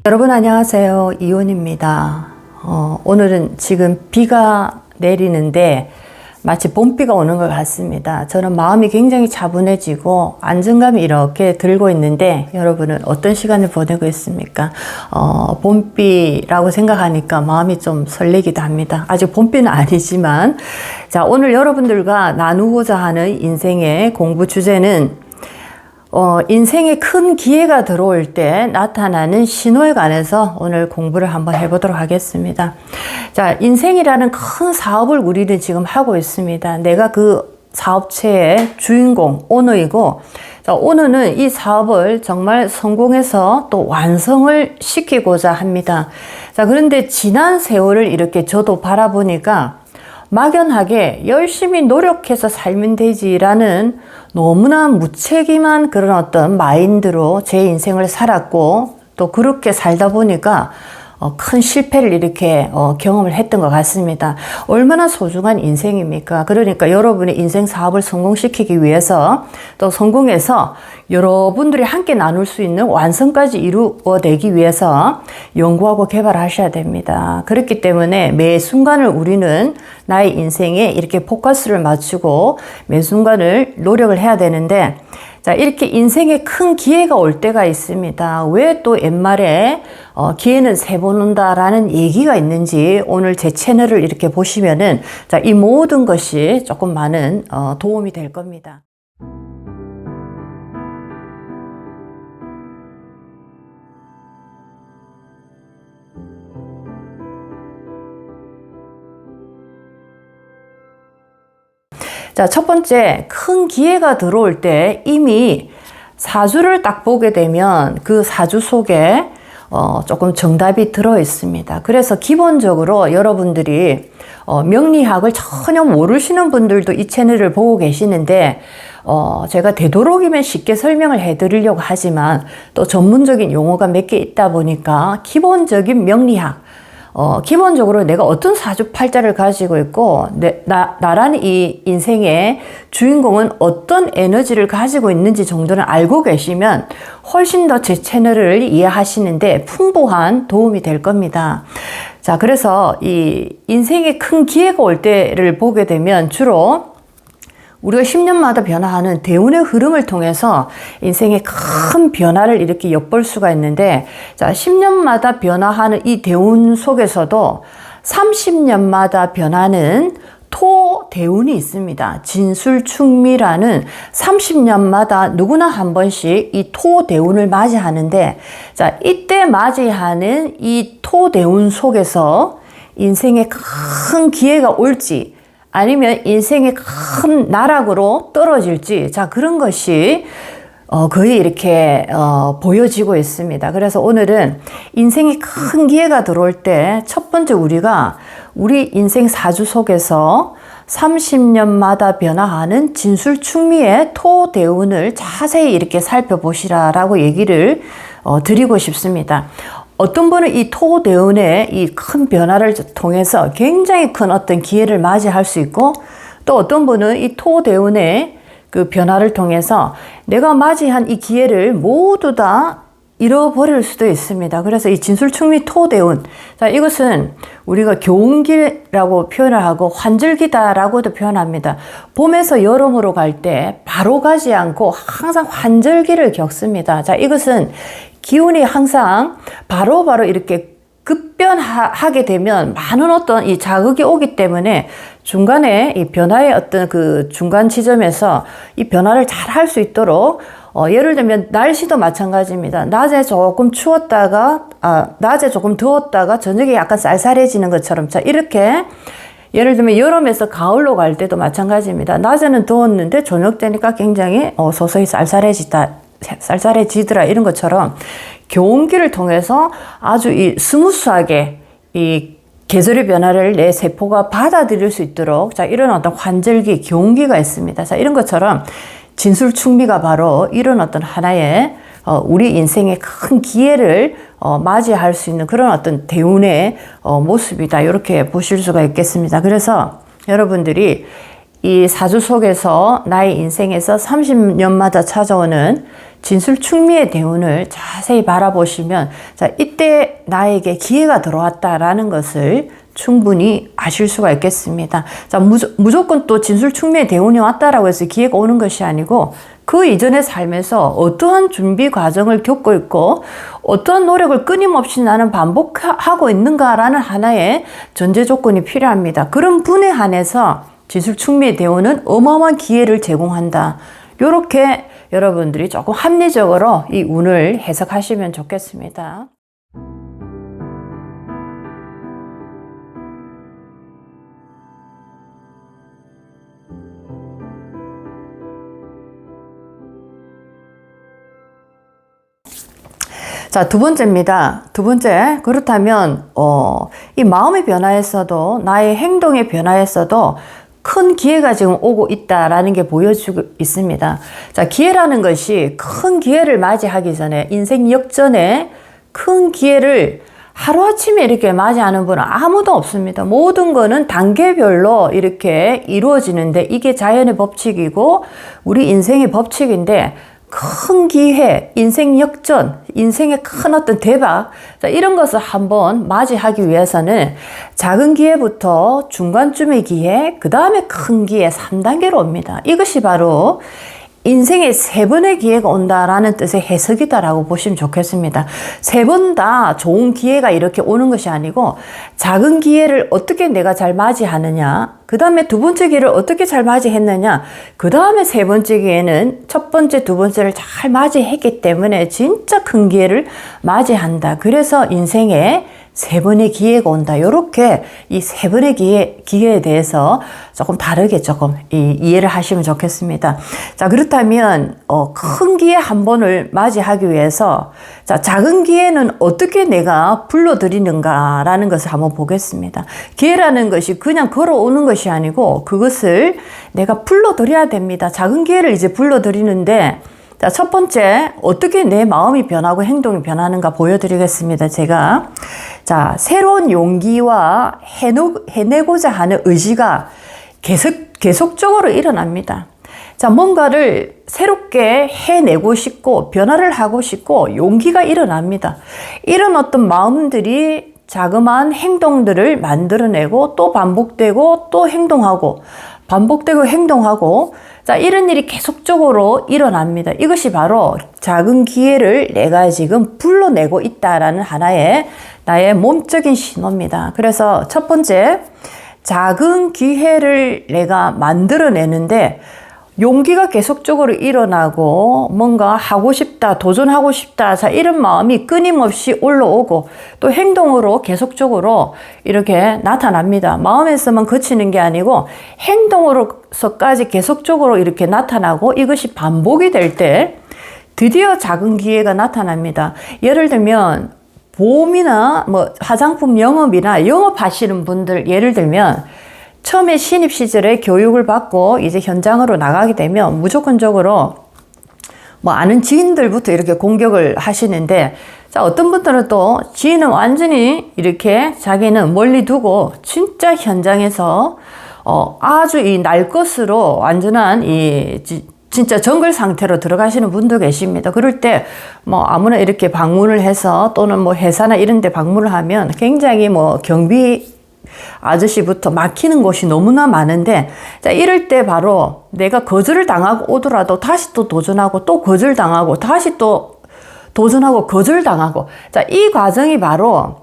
여러분 안녕하세요. 이온입니다. 오늘은 지금 비가 내리는데 마치 봄비가 오는 것 같습니다. 저는 마음이 굉장히 차분해지고 안정감이 이렇게 들고 있는데 여러분은 어떤 시간을 보내고 있습니까? 봄비라고 생각하니까 마음이 좀 설레기도 합니다. 아직 봄비는 아니지만 자, 오늘 여러분들과 나누고자 하는 인생의 공부 주제는 인생에 큰 기회가 들어올 때 나타나는 신호에 관해서 오늘 공부를 한번 해보도록 하겠습니다. 자, 인생이라는 큰 사업을 우리는 지금 하고 있습니다. 내가 그 사업체의 주인공, 오너이고, 자, 오너는 이 사업을 정말 성공해서 또 완성을 시키고자 합니다. 자, 그런데 지난 세월을 이렇게 저도 바라보니까 막연하게 열심히 노력해서 살면 되지라는 너무나 무책임한 그런 어떤 마인드로 제 인생을 살았고 또 그렇게 살다 보니까 큰 실패를 이렇게 경험을 했던 것 같습니다. 얼마나 소중한 인생입니까? 그러니까 여러분의 인생 사업을 성공시키기 위해서 또 성공해서 여러분들이 함께 나눌 수 있는 완성까지 이루어내기 위해서 연구하고 개발하셔야 됩니다. 그렇기 때문에 매 순간을 우리는 나의 인생에 이렇게 포커스를 맞추고 매 순간을 노력을 해야 되는데 자, 이렇게 인생에 큰 기회가 올 때가 있습니다. 왜 또 옛말에 기회는 세 번 온다라는 얘기가 있는지 오늘 제 채널을 이렇게 보시면은 자, 이 모든 것이 조금 많은 도움이 될 겁니다. 자, 첫 번째, 큰 기회가 들어올 때 이미 사주를 딱 보게 되면 그 사주 속에 조금 정답이 들어 있습니다. 그래서 기본적으로 여러분들이 명리학을 전혀 모르시는 분들도 이 채널을 보고 계시는데 제가 되도록이면 쉽게 설명을 해드리려고 하지만 또 전문적인 용어가 몇 개 있다 보니까 기본적인 명리학 기본적으로 내가 어떤 사주팔자를 가지고 있고 나라는 이 인생의 주인공은 어떤 에너지를 가지고 있는지 정도는 알고 계시면 훨씬 더 제 채널을 이해하시는데 풍부한 도움이 될 겁니다. 자, 그래서 이 인생에 큰 기회가 올 때를 보게 되면 주로 우리가 10년마다 변화하는 대운의 흐름을 통해서 인생의 큰 변화를 이렇게 엿볼 수가 있는데 자, 10년마다 변화하는 이 대운 속에서도 30년마다 변하는 토 대운이 있습니다. 진술충미라는 30년마다 누구나 한 번씩 이 토 대운을 맞이하는데 자, 이때 맞이하는 이 토 대운 속에서 인생에 큰 기회가 올지 아니면 인생의 큰 나락으로 떨어질지 자, 그런 것이 거의 이렇게 보여지고 있습니다. 그래서 오늘은 인생에 큰 기회가 들어올 때 첫 번째 우리가 우리 인생 사주 속에서 30년마다 변화하는 진술충미의 토 대운을 자세히 이렇게 살펴보시라라고 얘기를 드리고 싶습니다. 어떤 분은 이 토 대운의 이 큰 변화를 통해서 굉장히 큰 어떤 기회를 맞이할 수 있고 또 어떤 분은 이 토 대운의 그 변화를 통해서 내가 맞이한 이 기회를 모두 다 잃어버릴 수도 있습니다. 그래서 이 진술충미 토대운, 자, 이것은 우리가 교운기라고 표현을 하고 환절기다라고도 표현합니다. 봄에서 여름으로 갈 때 바로 가지 않고 항상 환절기를 겪습니다. 자, 이것은 기운이 항상 바로바로 이렇게 급변하게 되면 많은 어떤 이 자극이 오기 때문에 중간에 이 변화의 어떤 그 중간 지점에서 이 변화를 잘 할 수 있도록 예를 들면 날씨도 마찬가지입니다. 낮에 조금 추웠다가 낮에 조금 더웠다가 저녁에 약간 쌀쌀해지는 것처럼, 자, 이렇게 예를 들면 여름에서 가을로 갈 때도 마찬가지입니다. 낮에는 더웠는데 저녁 되니까 굉장히 서서히 쌀쌀해지더라, 이런 것처럼 교온기를 통해서 아주 이 스무스하게 이 계절의 변화를 내 세포가 받아들일 수 있도록, 자, 이런 어떤 환절기, 교온기가 있습니다. 자, 이런 것처럼 진술충미가 바로 이런 어떤 하나의 우리 인생의 큰 기회를 맞이할 수 있는 그런 어떤 대운의 모습이다, 이렇게 보실 수가 있겠습니다. 그래서 여러분들이 이 사주 속에서 나의 인생에서 30년마다 찾아오는 진술충미의 대운을 자세히 바라보시면, 자, 이때 나에게 기회가 들어왔다라는 것을 충분히 아실 수가 있겠습니다. 자, 무조건 또 진술충미의 대운이 왔다라고 해서 기회가 오는 것이 아니고, 그 이전의 삶에서 어떠한 준비 과정을 겪고 있고 어떠한 노력을 끊임없이 나는 반복하고 있는가라는 하나의 전제 조건이 필요합니다. 그런 분에 한해서 진술충미의 대운은 어마어마한 기회를 제공한다. 이렇게 여러분들이 조금 합리적으로 이 운을 해석하시면 좋겠습니다. 자, 두 번째입니다. 두 번째, 그렇다면 이 마음의 변화에서도 나의 행동의 변화에서도 큰 기회가 지금 오고 있다라는 게 보여주고 있습니다. 자, 기회라는 것이 큰 기회를 맞이하기 전에, 인생 역전에 큰 기회를 하루아침에 이렇게 맞이하는 분은 아무도 없습니다. 모든 거는 단계별로 이렇게 이루어지는데, 이게 자연의 법칙이고 우리 인생의 법칙인데, 큰 기회, 인생 역전, 인생의 큰 어떤 대박, 자, 이런 것을 한번 맞이하기 위해서는 작은 기회부터 중간쯤의 기회, 그 다음에 큰 기회 3단계로 옵니다. 이것이 바로 인생에 3번의 기회가 온다라는 뜻의 해석이다라고 보시면 좋겠습니다. 3번 다 좋은 기회가 이렇게 오는 것이 아니고, 작은 기회를 어떻게 내가 잘 맞이하느냐, 그 다음에 두 번째 기회를 어떻게 잘 맞이했느냐, 그 다음에 세 번째 기회는 첫 번째, 두 번째를 잘 맞이했기 때문에 진짜 큰 기회를 맞이한다. 그래서 인생에 3번의 기회가 온다. 요렇게 이 3번의 기회에 대해서 조금 다르게 조금 이해를 하시면 좋겠습니다. 자, 그렇다면 큰 기회 한 번을 맞이하기 위해서, 자, 작은 기회는 어떻게 내가 불러들이는가라는 것을 한번 보겠습니다. 기회라는 것이 그냥 걸어오는 것이 아니고 그것을 내가 불러들여야 됩니다. 작은 기회를 이제 불러들이는데, 자, 첫 번째, 어떻게 내 마음이 변하고 행동이 변하는가 보여드리겠습니다. 제가. 자, 새로운 용기와 해내고자 하는 의지가 계속적으로 일어납니다. 자, 뭔가를 새롭게 해내고 싶고, 변화를 하고 싶고, 용기가 일어납니다. 이런 어떤 마음들이 자그마한 행동들을 만들어내고, 또 반복되고, 또 행동하고, 반복되고 행동하고, 자, 이런 일이 계속적으로 일어납니다. 이것이 바로 작은 기회를 내가 지금 불러내고 있다라는 하나의 나의 몸적인 신호입니다. 그래서 첫 번째, 작은 기회를 내가 만들어내는데 용기가 계속적으로 일어나고 뭔가 하고 싶다, 도전하고 싶다, 자, 이런 마음이 끊임없이 올라오고 또 행동으로 계속적으로 이렇게 나타납니다. 마음에서만 그치는 게 아니고 행동으로서까지 계속적으로 이렇게 나타나고, 이것이 반복이 될 때 드디어 작은 기회가 나타납니다. 예를 들면 보험이나 뭐 화장품 영업이나 영업하시는 분들, 예를 들면 처음에 신입 시절에 교육을 받고 이제 현장으로 나가게 되면 무조건적으로 뭐 아는 지인들부터 이렇게 공격을 하시는데, 자, 어떤 분들은 또 지인은 완전히 이렇게 자기는 멀리 두고 진짜 현장에서 아주 이 날 것으로 완전한 진짜 정글 상태로 들어가시는 분도 계십니다. 그럴 때 뭐 아무나 이렇게 방문을 해서, 또는 뭐 회사나 이런 데 방문을 하면 굉장히 뭐 경비 아저씨부터 막히는 곳이 너무나 많은데, 자, 이럴 때 바로 내가 거절을 당하고 오더라도 다시 또 도전하고, 또 거절당하고, 다시 또 도전하고 거절당하고, 자, 이 과정이 바로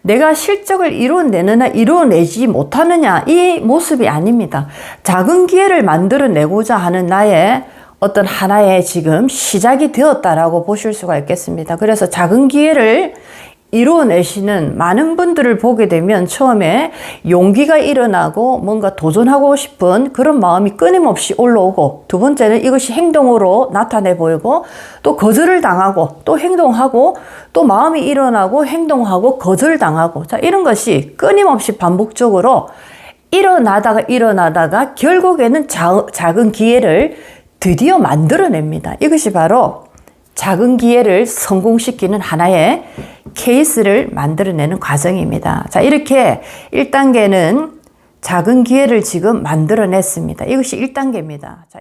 내가 실적을 이루어내느냐 이루어내지 못하느냐 이 모습이 아닙니다. 작은 기회를 만들어내고자 하는 나의 어떤 하나의 지금 시작이 되었다라고 보실 수가 있겠습니다. 그래서 작은 기회를 이루어내시는 많은 분들을 보게 되면 처음에 용기가 일어나고 뭔가 도전하고 싶은 그런 마음이 끊임없이 올라오고, 두 번째는 이것이 행동으로 나타내 보이고, 또 거절을 당하고 또 행동하고, 또 마음이 일어나고 행동하고 거절당하고, 자, 이런 것이 끊임없이 반복적으로 일어나다가 결국에는 작은 기회를 드디어 만들어냅니다. 이것이 바로 작은 기회를 성공시키는 하나의 케이스를 만들어내는 과정입니다. 자, 이렇게 1단계는 작은 기회를 지금 만들어냈습니다. 이것이 1단계입니다. 자,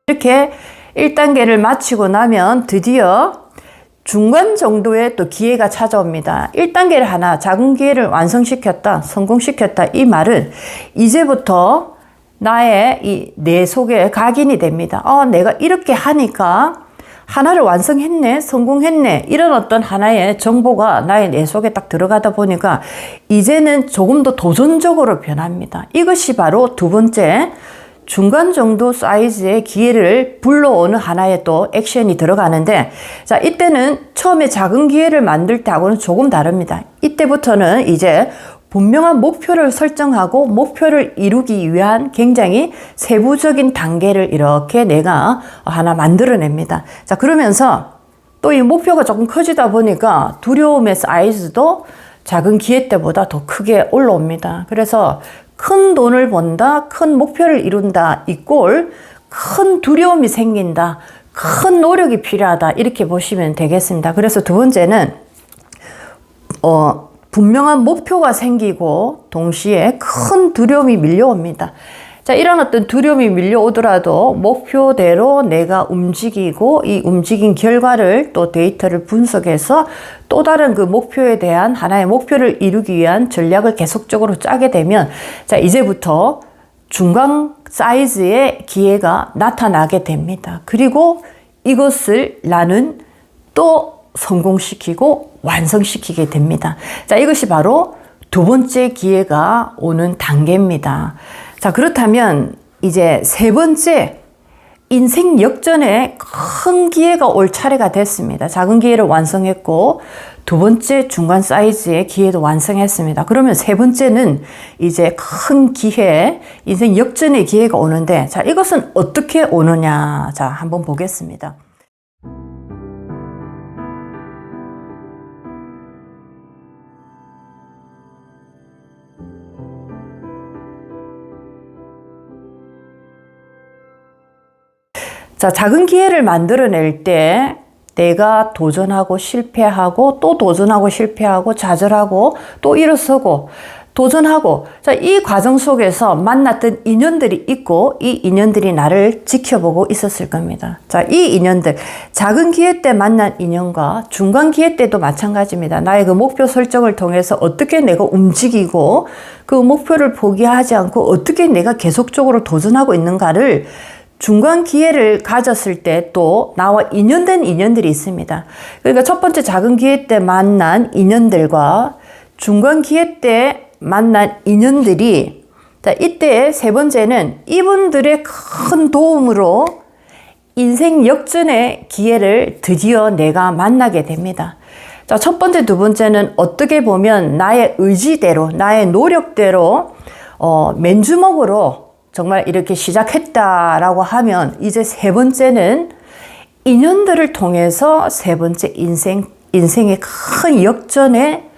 이렇게 1단계를 마치고 나면 드디어 중간 정도의 또 기회가 찾아옵니다. 1단계를 하나 작은 기회를 완성시켰다, 성공시켰다, 이 말은 이제부터 나의 내 속에 각인이 됩니다. 내가 이렇게 하니까 하나를 완성했네, 성공했네, 이런 어떤 하나의 정보가 나의 내 속에 딱 들어가다 보니까 이제는 조금 더 도전적으로 변합니다. 이것이 바로 두 번째, 중간 정도 사이즈의 기회를 불러오는 하나의 또 액션이 들어가는데, 자, 이때는 처음에 작은 기회를 만들 때하고는 조금 다릅니다. 이때부터는 이제 분명한 목표를 설정하고 목표를 이루기 위한 굉장히 세부적인 단계를 이렇게 내가 하나 만들어냅니다. 자, 그러면서 또 이 목표가 조금 커지다 보니까 두려움의 사이즈도 작은 기회 때보다 더 크게 올라옵니다. 그래서 큰 돈을 번다, 큰 목표를 이룬다, 이꼴 큰 두려움이 생긴다, 큰 노력이 필요하다, 이렇게 보시면 되겠습니다. 그래서 두 번째는 분명한 목표가 생기고 동시에 큰 두려움이 밀려옵니다. 자, 이런 어떤 두려움이 밀려오더라도 목표대로 내가 움직이고 이 움직인 결과를 또 데이터를 분석해서 또 다른 그 목표에 대한 하나의 목표를 이루기 위한 전략을 계속적으로 짜게 되면, 자, 이제부터 중간 사이즈의 기회가 나타나게 됩니다. 그리고 이것을 나는 또 성공시키고 완성시키게 됩니다. 자, 이것이 바로 두 번째 기회가 오는 단계입니다. 자, 그렇다면 이제 세 번째, 인생 역전에 큰 기회가 올 차례가 됐습니다. 작은 기회를 완성했고 두 번째 중간 사이즈의 기회도 완성했습니다. 그러면 세 번째는 이제 큰 기회, 인생 역전의 기회가 오는데, 자, 이것은 어떻게 오느냐, 자, 한번 보겠습니다. 자, 작은 기회를 만들어낼 때 내가 도전하고 실패하고 또 도전하고 실패하고 좌절하고 또 일어서고 도전하고, 자, 이 과정 속에서 만났던 인연들이 있고 이 인연들이 나를 지켜보고 있었을 겁니다. 자, 이 인연들, 작은 기회 때 만난 인연과 중간 기회 때도 마찬가지입니다. 나의 그 목표 설정을 통해서 어떻게 내가 움직이고 그 목표를 포기하지 않고 어떻게 내가 계속적으로 도전하고 있는가를 중간 기회를 가졌을 때 또 나와 인연된 인연들이 있습니다. 그러니까 첫 번째 작은 기회 때 만난 인연들과 중간 기회 때 만난 인연들이, 자, 이때 세 번째는 이분들의 큰 도움으로 인생 역전의 기회를 드디어 내가 만나게 됩니다. 자, 첫 번째, 두 번째는 어떻게 보면 나의 의지대로, 나의 노력대로 맨주먹으로 정말 이렇게 시작했다라고 하면, 이제 세 번째는 인연들을 통해서 세 번째 인생의 큰 역전의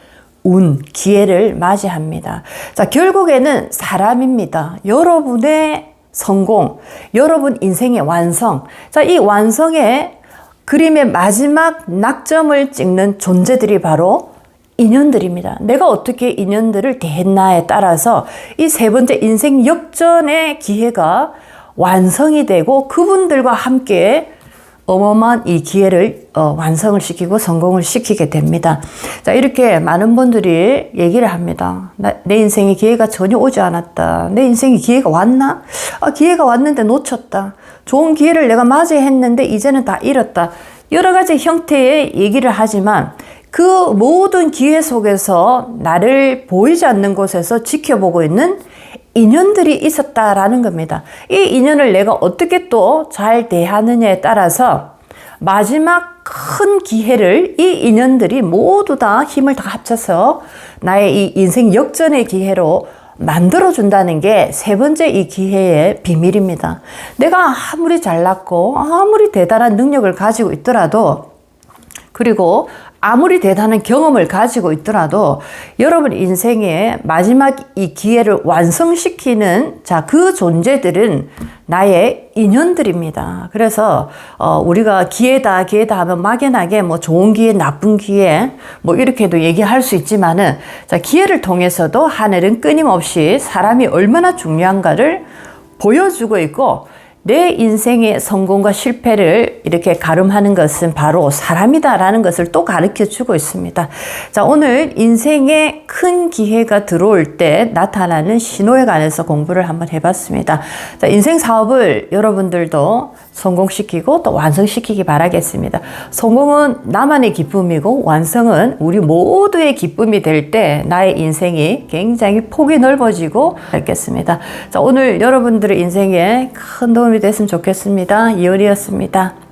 운, 기회를 맞이합니다. 자, 결국에는 사람입니다. 여러분의 성공, 여러분 인생의 완성. 자, 이 완성의 그림의 마지막 낙점을 찍는 존재들이 바로 인연들입니다. 내가 어떻게 인연들을 대했나에 따라서 이 세 번째 인생 역전의 기회가 완성이 되고 그분들과 함께 어마어마한 이 기회를 완성을 시키고 성공을 시키게 됩니다. 자, 이렇게 많은 분들이 얘기를 합니다. 내 인생에 기회가 전혀 오지 않았다. 내 인생에 기회가 왔나? 기회가 왔는데 놓쳤다. 좋은 기회를 내가 맞이했는데 이제는 다 잃었다. 여러 가지 형태의 얘기를 하지만 그 모든 기회 속에서 나를 보이지 않는 곳에서 지켜보고 있는 인연들이 있었다라는 겁니다. 이 인연을 내가 어떻게 또 잘 대하느냐에 따라서 마지막 큰 기회를 이 인연들이 모두 다 힘을 다 합쳐서 나의 이 인생 역전의 기회로 만들어준다는 게 세 번째 이 기회의 비밀입니다. 내가 아무리 잘났고 아무리 대단한 능력을 가지고 있더라도, 그리고 아무리 대단한 경험을 가지고 있더라도 여러분 인생의 마지막 이 기회를 완성시키는 그 존재들은 나의 인연들입니다. 그래서 우리가 기회다 하면 막연하게 뭐 좋은 기회, 나쁜 기회 뭐 이렇게도 얘기할 수 있지만은, 기회를 통해서도 하늘은 끊임없이 사람이 얼마나 중요한가를 보여주고 있고, 내 인생의 성공과 실패를 이렇게 가름하는 것은 바로 사람이다라는 것을 또 가르쳐 주고 있습니다. 자, 오늘 인생에 큰 기회가 들어올 때 나타나는 신호에 관해서 공부를 한번 해봤습니다. 자, 인생 사업을 여러분들도 성공시키고 또 완성시키기 바라겠습니다. 성공은 나만의 기쁨이고 완성은 우리 모두의 기쁨이 될 때 나의 인생이 굉장히 폭이 넓어지고 있겠습니다. 자, 오늘 여러분들의 인생에 큰 도움이 됐으면 좋겠습니다. 이효리였습니다.